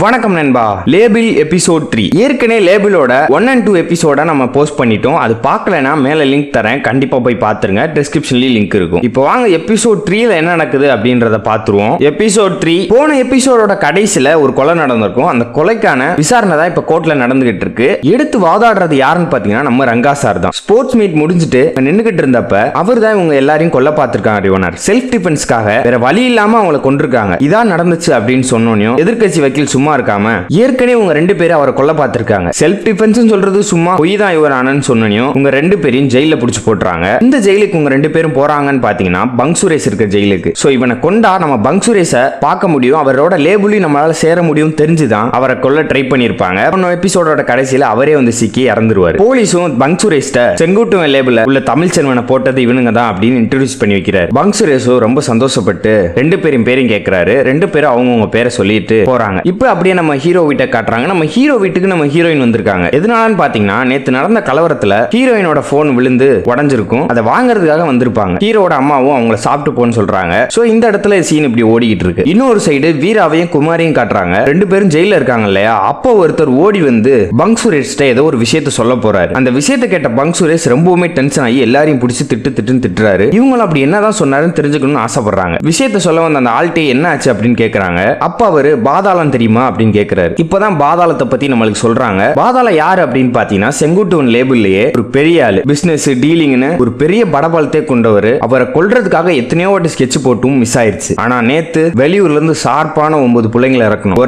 வணக்கம் நண்பா. Label episode 3 ஏற்கனவே லேபிளோட 1 and 2 எபிசோட நம்ம போஸ்ட் பண்ணிட்டோம். அது பார்க்கலனா மேல லிங்க் தரேன், கண்டிப்பா போய் பாத்துருங்க. டிஸ்கிரிப்ஷன்லயும் லிங்க் இருக்கும். இப்போ வாங்க எபிசோட் 3ல என்ன நடக்குது அப்படின்றத பாத்துருவோம். எபிசோட் 3 போன எபிசோடோட கடைசில ஒரு கொலை நடந்திருக்கும். அந்த கொலைக்கான விசாரணை தான் இப்ப கோர்ட்ல நடந்துகிட்டு இருக்கு. எடுத்து வாதாடுறது யாருன்னு பாத்தீங்கன்னா நம்ம ரங்கா சார் தான். ஸ்போர்ட்ஸ் மீட் முடிஞ்சிட்டு நின்னுகிட்டு இருந்தப்ப அவர் தான் இவங்க எல்லாரையும் கொல்ல பார்த்திருக்காங்க. ரிவனர் செல்ஃப் டிஃபென்ஸ்க்காக வேற வழி இல்லாம அவங்களை கொண்டிருக்காங்க. இதான் நடந்துச்சு அப்படின்னு சொன்னோம். எதிர்க்கட்சி வக்கீல் சும்மா இருக்காம ஏற்கனவே உங்க ரெண்டு பேரும் அவரை கொல்ல பார்த்திருக்காங்க. செல்ஃப் டிஃபென்ஸ் சொல்றது சும்மா பொய் தான் இவர் ஆனன்னு சொன்னோம். உங்க ரெண்டு பேரையும் ஜெயில புடிச்சு போட்டுறாங்க. இந்த ஜெயிலுக்கு உங்க ரெண்டு பேரும் போறாங்கன்னு பாத்தீங்கன்னா பங்க் சுரேஷ் இருக்க ஜெயிலுக்கு. சோ இவனை கொண்டா நம்ம பங்க் சுரேஷை பார்க்க முடியும், அவரோட லேபிளையும் நம்மளால சேர முடியும் தெரிஞ்சுதான் அவரை கொல்ல ட்ரை பண்ணிருப்பாங்க. எபிசோடோட கடைசியில அவரே வந்து சிக்கி இறந்துருவாரு. போலீஸும் பங்க் சுரேஷ்ட செங்குட்டுவன் லேபிள்ல உள்ள தமிழ் செல்வனை போட்டது இவனுங்க தான் அப்படின்னு இன்ட்ரோடியூஸ் பண்ணி வைக்கிறாரு. பங்க் சுரேஷும் ரொம்ப சந்தோஷப்பட்டு ரெண்டு பேரும் கேட்கிறாரு. ரெண்டு பேரும் அவங்கவுங்க பேரை சொல்லிட்டு போறாங்க. இப்ப அப்படியே நம்ம ஹீரோ வீட்டை காட்டுறாங்க. நம்ம ஹீரோ வீட்டுக்கு நம்ம ஹீரோயின் வந்திருக்காங்க. எதனாலன்னு பாத்தீங்கன்னா நேத்து நடந்த கலவரத்துல ஹீரோயினோட போன் விழுந்து உடைஞ்சிருக்கும். அதை வாங்குறதுக்காக வந்திருப்பாங்க. ஹீரோட அம்மாவும் அவங்கள சாப்பிட்டு போன்னு சொல்றாங்க. சோ இந்த இடத்துல சீன் இப்படி ஓடிக்கிட்டு இருக்கு. இன்னொரு சைடு வீராவையும் குமாரையும் காட்டுறாங்க. ரெண்டு பேரும் ஜெயில இருக்காங்க இல்லையா. அப்போ ஒருத்தர் ஓடி வந்து பங்க் சுரேஷ்ட ஏதோ ஒரு விஷயத்த சொல்ல போறாரு. அந்த விஷயத்தை கேட்ட பங்க் சுரேஷ் ரொம்பவுமே டென்ஷன் ஆகி எல்லாரையும் பிடிச்சி திட்டுறாரு. இவங்களும் அப்படி என்னதான் சொன்னாருன்னு தெரிஞ்சுக்கணும்னு ஆசைப்படுறாங்க. விஷயத்த சொல்ல வந்த அந்த ஆள்கிட்ட என்ன ஆச்சு அப்படின்னு கேக்குறாங்க. அப்ப அவரு பாதாளம் தெரியுமா அப்படின்னு கேக்குறாரு. இப்பதான் பாதாளத்தை பத்தி நம்மளுக்கு சொல்றாங்க. பாதாளம் யாரு அப்படின்னு பாத்தீங்கன்னா செங்குட்டுவன் லேபிள்லயே ஒரு பெரிய ஆளு, பிசினஸ் டீலிங்னு ஒரு பெரிய படபலத்தை கொண்டவர். அவரை கொல்றதுக்காக எத்தனையோ வாட்டி ஸ்கெட்ச் போட்டும் மிஸ் ஆயிருச்சு. ஆனா நேத்து வெளியூர்ல இருந்து ஷார்ப்பான 9 பிள்ளைங்களை இறக்கணும்.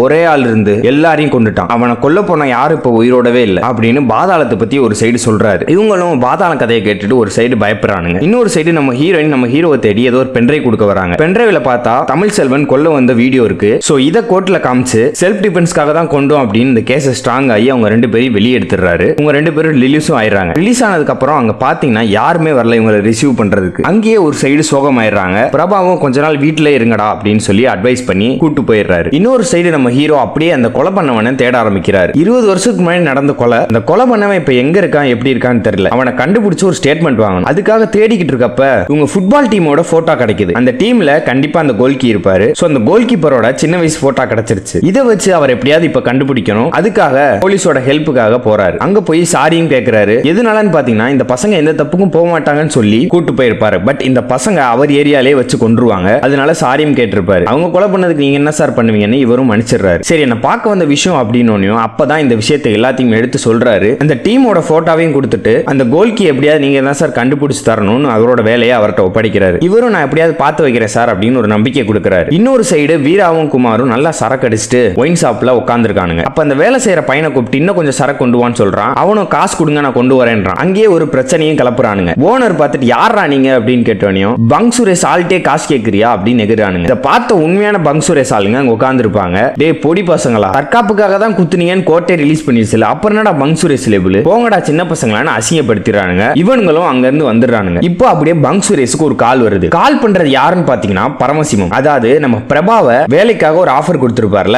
ஒரே ஆள் இருந்து எல்லாரையும் கொண்டுட்டான். அவனை கொல்ல போன யாரும் இப்ப உயிரோடவே இல்லை அப்படின்னு பாதாளத்தை பத்தி ஒரு சைடு சொல்றாரு. இவங்களும் பாதாள கதையை கேட்டுட்டு ஒரு சைடு பயப்படுறானுங்க. இன்னொரு சைடு நம்ம ஹீரோயின் நம்ம ஹீரோவை தேடி ஏதோ ஒரு பென்ட்ரைவ் கொடுக்க வராங்க. பென்ட்ரைவ்ல பார்த்தா தமிழ் செல்வன் கொல்ல வந்த வீடியோ இருக்கு. சோ இத கோர்ட்ல காமிச்சு செல்ஃப் டிஃபென்ஸ்க்காக தான் கொண்டோம் அப்படின்னு இந்த கேஸை ஸ்ட்ராங் ஆகி அவங்க ரெண்டு பேரும் வெளியே எடுத்துறாரு. உங்க ரெண்டு பேரும் ரிலீஸும் ஆயிடுறாங்க. ரிலீஸ் ஆனதுக்கு அப்புறம் அங்க பாத்தீங்கன்னா யாருமே வரல இவங்களை ரிசீவ் பண்றதுக்கு. அங்கேயே ஒரு சைடு சோகம் ஆயிடுறாங்க. பிரபாவும் கொஞ்ச நாள் வீட்டுல இருங்கடா அப்படின்னு சொல்லி அட்வைஸ் பண்ணி கூட்டு போயிடுறாரு. இன்னொரு சைடு நம்ம ஹீரோ அப்படியே அந்த கொலை பண்ணவனை தேட ஆரம்பிக்கிறாரு. 20 வருஷத்துக்கு முன்னாடி நடந்த கொலை. அந்த கொலை பண்ணவன் இப்ப எங்க இருக்கான் எப்படி இருக்கான்னு தெரியல. அவனை கண்டுபிடிச்சு ஒரு ஸ்டேட்மெண்ட் வாங்கணும். அதுக்காக தேடிக்கிட்டு இருக்கப்ப இவங்க ஃபுட்பால் டீமோட போட்டோ கிடைக்குது. அந்த டீம்ல கண்டிப்பா அந்த கோல்கீப்பர் இருப்பாரு. சோ அந்த கோல்கீப்பரோட சின்ன வயசு போட்டோ கிடைச்சிருச்சு. இதை வச்சு அவர் எப்படியாவது இப்ப கண்டுபிடிக்கணும். அதுக்காக போலீஸோட ஹெல்ப்புக்காக போறாரு. அங்க போய் சாரியும் கேட்கிறாரு. எதனாலன்னு பாத்தீங்கன்னா இந்த பசங்க எந்த தப்புக்கும் போக மாட்டாங்கன்னு சொல்லி கூட்டு போயிருப்பாரு. பட் இந்த பசங்க அவர் ஏரியாலே வச்சு கொன்றுவாங்க. அதனால சாரியும் கேட்டிருப்பாரு. அவங்க கொலை பண்ணதுக்கு நீங்க என்ன சார் பண்ணுவீங்கன்னு இவரும் மன்னிச்சிடுறாரு. சரி என்ன பார்க்க வந்த விஷயம் அப்படின்னு அப்பதான் இந்த விஷயத்தை எல்லாத்தையும் எடுத்து சொல்றாரு. அந்த டீமோட போட்டோவையும் கொடுத்துட்டு அந்த கோல்கி எப்படியாவது நீங்க தான் சார் கண்டுபிடிச்சு தரணும்னு அவரோட வேலையை அவர்கிட்ட ஒப்படைக்கிறாரு. இவரும் நான் எப்படியாவது பார்த்து வைக்கிறேன் சார் அப்படின்னு ஒரு நம்பிக்கை கொடுக்கிறாரு. இன்னொரு சைடு வீராவும் குமாரும் நல்லா சரக்கு அடிச்சுட்டு ஒயின் ஷாப்ல உட்கார்ந்துருக்கானுங்க. அப்ப அந்த வேலை செய்யற பையனை கூப்பிட்டு இன்னும் கொஞ்சம் சரக்கு கொண்டு வான்னு சொல்றான். அவனும் காசு கொடுங்க நான் கொண்டு வரேன்றான். அங்கேயே ஒரு பிரச்சனையும் கிளப்புறானுங்க. ஓனர் பார்த்துட்டு யாரா நீங்க அப்படின்னு கேட்டோனையும் பங்க் சுரேஷ் ஆள்கிட்டே காசு கேட்கறியா அப்படின்னு எகிறானுங்க. இதை பார்த்த உண்மையான பங்க் சுரேஷ் ஆளுங்க அங்க உட்கார்ந்துருப்பாங்க. டே பொடி பசங்களா, தற்காப்புக்காக தான் குத்துனீங்கன்னு கோர்ட்டே ரிலீஸ் பண்ணிருச்சுல, அப்புறம் என்னடா பங்க் சுரேஷ் லேபிள் போங்கடா சின்ன பசங்களான்னு அசிங்கப்படுத்திடுறானுங்க. இவனுங்களும் அங்க இருந்து வந்துடுறானுங்க. இப்போ அப்படியே பங்க் சுரேஷுக்கு ஒரு கால் வருது. கால் பண்றது யாருன்னு பாத்தீங்கன்னா பரமசிவம். அதாவது நம்ம பிரபாவை வேலைக்காக ஒரு ஆஃபர் கொடுத்திருப்பார்ல,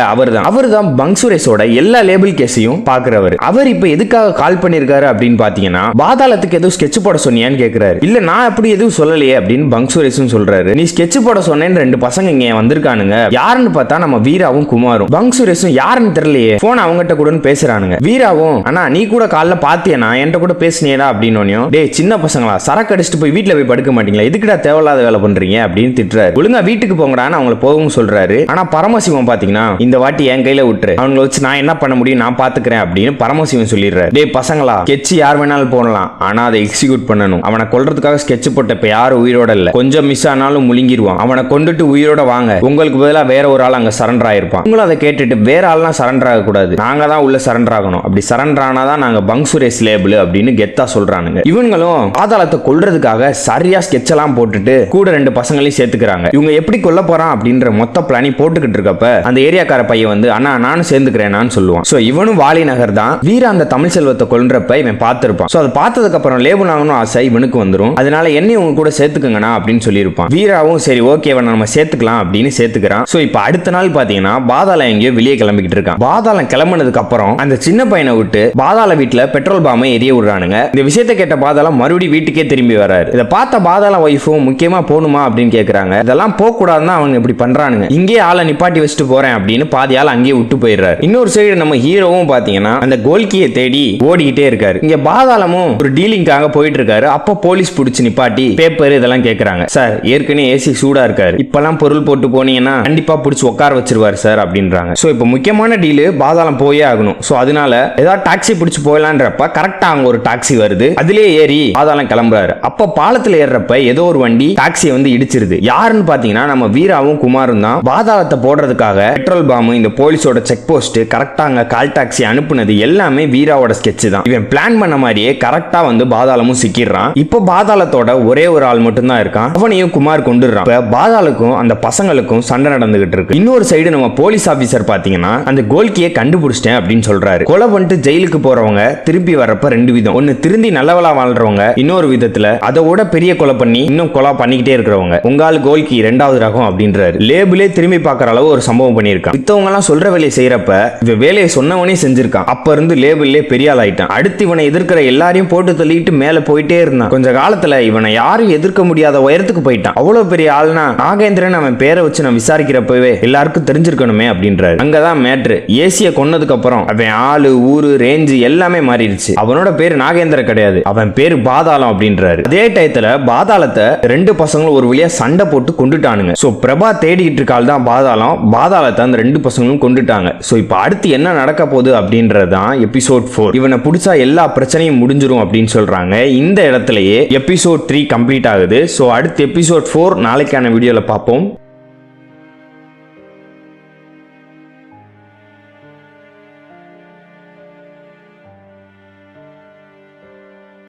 அவர்தான் பங்க் சுரேஷோட எல்லா லேபிள் கேஸையும் பாக்குறவர். அவர் இப்ப எதுக்காக கால் பண்ணிருக்காரு அப்படின்னு பாத்தீங்கன்னா பாதாளத்துக்கு எதுவும் ஸ்கெட்ச் போட சொன்னியான்னு கேக்குறாரு. இல்ல நான் அப்படி எதுவும் சொல்லலையே அப்படின்னு பங்க் சுரேஷும் சொல்றாரு. நீ ஸ்கெட்ச் போட சொன்னேன்னு ரெண்டு பசங்க இங்க வந்திருக்கானுங்க. யாருன்னு பார்த்தா நம்ம வீராவும் குமாரும். பங்க் சுரேஷும் யாருன்னு தெரியலையே, போன் அவங்ககிட்ட கூட பேசுறானுங்க. வீராவும் அண்ணா நீ கூட காலைல பாத்தியனா என்கிட்ட கூட பேசினேடா அப்படின்னு. டே சின்ன பசங்களா, சரக்கு அடிச்சுட்டு போய் வீட்டுல போய் படுக்க மாட்டீங்களா, எதுக்குடா தேவையில்லாத வேலை பண்றீங்க அப்படின்னு திட்டுறாரு. ஒழுங்கா வீட்டுக்கு போங்கடான்னு அவங்களை போகவும் சொல்றாரு. ஆனா பரமசிவம் பாத்தீங்கன்னா இந்த வாட்டி என் கையில விட்டுரு, அவங்களை வச்சு நான் என்ன பண்ண முடியும் நான் பாத்துக்கிறேன் அப்படின்னு பரமசிவன் சொல்லிடுறாரு. டே பசங்களா, ஸ்கெட்ச் யார் வேணாலும் போடலாம், ஆனா அதை எக்ஸிக்யூட் பண்ணணும். அவனை கொல்றதுக்காக ஸ்கெட்ச் போட்ட இப்ப யாரும் உயிரோட இல்ல, கொஞ்சம் மிஸ் ஆனாலும் முழுங்கிடுவான். அவனை கொண்டுட்டு உயிரோட வாங்க, உங்களுக்கு பதிலா வேற ஒரு ஆள் அங்க சரண்டர் ஆயிருப்பான். உங்களும் அதை கேட்டுட்டு வேற ஆள்லாம் சரண்டர் ஆக கூடாது, நாங்க தான் உள்ள சரண்டர் ஆகணும், அப்படி சரண்டர் ஆனாதான் நாங்க பங்க் சுரேஷ் லேபிள் அப்படின்னு கெத்தா சொல்றானுங்க. இவங்களும் பாதாளத்தை கொல்றதுக்காக சரியா ஸ்கெட்ச் எல்லாம் போட்டுட்டு கூட ரெண்டு பசங்களையும் சேர்த்துக்கிறாங்க. இவங்க எப்படி கொல்ல போறான் அப்படின்ற மொத்த பிளானி போட்டுக்கிட்டு இருக்கப்ப அந்த ஏரியாக்கார பையன் வந்து அண்ணா நானும் சேர்ந்துக்கிறேன் சொல்லுவான். சோ இவனும் வாலி நகர் தான். வீரா அந்த தமிழ் செல்வத்தை கொல்றப்ப இவன் பார்த்திருப்பான். சோ அதை பார்த்ததுக்கு அப்புறம் லேபிள் ஆகணும் ஆசை இவனுக்கு வந்துரும். அதனால என்னையும் உங்க கூட சேர்த்துக்கங்கண்ணா அப்படின்னு சொல்லியிருப்பான். வீராவும் சரி ஓகே நம்ம சேர்த்துக்கலாம் அப்படின்னு சேர்த்துக்கிறான். சோ இப்ப அடுத்த நாள் பாத்தீங்கன்னா பாதாளம் எங்கேயோ வெளியே கிளம்பிக்கிட்டு இருக்கான். பாதாளம் கிளம்பினதுக்கு அப்புறம் அந்த சின்ன பையனை விட்டு பாதாள வீட்டுல பெட்ரோல் பாம்பை எரிய விடுறானுங்க. இந்த விஷயத்தை கேட்ட பாதாளம் மறுபடியும் வீட்டுக்கே திரும்பி வராரு. இதை பார்த்த பாதாள வைஃபும் முக்கியமா போகணுமா அப்படின்னு கேக்குறாங்க. இதெல்லாம் போக கூடாதுன்னு அவங்க இப்படி பண்றானுங்க. இங்கே ஆளை நிப்பாட்டி வச்சுட்டு போறேன் அப்படின்னு பாதியால் அங்கேயே விட்டு போயிடுறாரு. இன்னொரு சைடு நம்ம ஹீரோவும் பாத்தீங்கன்னா அந்த கோல்கியை தேடி ஓடிக்கிட்டே இருக்காரு. இங்க பாதாளமும் ஒரு டீலிங்காக போயிட்டு இருக்காரு. அப்ப போலீஸ் பிடிச்சு நிப்பாட்டி பேப்பர் இதெல்லாம் கேக்குறாங்க. சார் ஏற்கனவே ஏசி சூடா இருக்காரு, இப்பெல்லாம் பொருள் போட்டு போனீங்கன்னா கண்டிப்பா பிடிச்சி உட்கார வச்சிருவாரு சார் அப்படின்றாங்க. சோ இப்போ முக்கியமான டீலு பாதாளம் போயே ஆகணும். சோ அதனால ஏதாவது டாக்ஸி பிடிச்சு போயிடலான்றப்ப கரெக்டா அங்க ஒரு டாக்ஸி வருது. அதிலே ஏறி பாதாளம் கிளம்புறாரு. அப்ப பாலத்துல ஏறப்ப ஏதோ ஒரு வண்டி டாக்ஸியை வந்து இடிச்சிருது. யாருன்னு பாத்தீங்கன்னா நம்ம வீராவும் குமாரும் தான் பாதாளத்தை போடுறதுக்காக பெட்ரோல் பாம்பு இந்த போலீஸோட செக் போஸ்ட் கரெக்டா அங்க கால் டாக்ஸி அனுப்புனது எல்லாமே வீராவோட ஸ்கெட்ச் தான். இவன் பிளான் பண்ண மாதிரியே கரெக்டா வந்து பாதாளமும் சிக்கிடுறான். இப்போ பாதாளத்தோட ஒரே ஒரு ஆள் மட்டும் தான் இருக்கான். அவனையும் குமார் கொண்டுறான். இப்ப பாதாளுக்கும் அந்த பசங்களுக்கும் சண்டை நடந்துகிட்டு இருக்கு. இன்னொரு சைடு நம்ம போலீஸ் ஆபீசர் பாத்தீங்கன்னா அந்த கோல்கியை கண்டுபிடிச்சிட்டேன் அப்படின்னு சொல்றாரு. கொலை பண்ணிட்டு ஜெயிலுக்கு போறவங்க திருப்பி வரப்ப ரெண்டு விதம். ஒன்னு திருந்தி நல்லவளா வாழ்றவங்க, இன்னொரு விதத்துல அதோட பெரிய கொலை பண்ணி இன்னும் கொலை பண்ணிக்கிட்டே இருக்கிறவங்க. உங்கால் கோல்கி ரெண்டாவது ரகம் அப்படின்றாரு. லேபிளே திரும்பி பார்க்கற அளவு ஒரு சம்பவம் பண்ணியிருக்கான். மித்தவங்க எல்லாம் சொல்ற வேலையை செய்யறப்ப இவன் வேலையை சொன்னவனே செஞ்சிருக்கான். அப்ப இருந்து லேபிள்லே பெரிய ஆள் ஆயிட்டான். அடுத்து இவனை எதிர்க்கிற எல்லாரையும் போட்டு தள்ளிட்டு மேல போயிட்டே இருந்தான். கொஞ்ச காலத்துல இவனை யாரும் எதிர்க்க முடியாத உயரத்துக்கு போயிட்டான். அவ்வளவு பெரிய ஆள்னா நாகேந்திரன் அவன் பேரை வச்சு நான் விசாரிக்கிறப்பவே எல்லாருக்கும் தெரிஞ்சிருக்கணுமே அப்படின்றாரு. அங்கதான் மேட்ரு. ஏசிய கொன்னதுக்கு அப்புறம் அவன் ஆளு ஊரு ரேஞ்சு எல்லாமே மாறிடுச்சு. அவனோட பேரு நாகேந்திர கிடையாது, அவன் பேரு பாதாளம் அப்படின்றாரு. அதே டயத்துல பாதாளத்தை ரெண்டு பசங்களும் ஒரு வழியா சண்டை போட்டு கொண்டுட்டானுங்க. சோ பிரபா தேடிட்டு இருக்கால் தான் பாதாளம். பாதாளத்தை அந்த ரெண்டு பசங்களும் கொண்டுட்டாங்க. சோ இப்போ அடுத்து என்ன நடக்க போகுது அப்படின்றதுதான் எபிசோட் 4. இவனை பிடிச்சா எல்லா பிரச்சனையும் முடிஞ்சிரும் அப்படின்னு சொல்றாங்க. இந்த இடத்துலயே எபிசோட் 3 கம்ப்ளீட் ஆகுது. சோ அடுத்து எபிசோட் 4 நாளைக்கான வீடியோல பார்ப்போம்.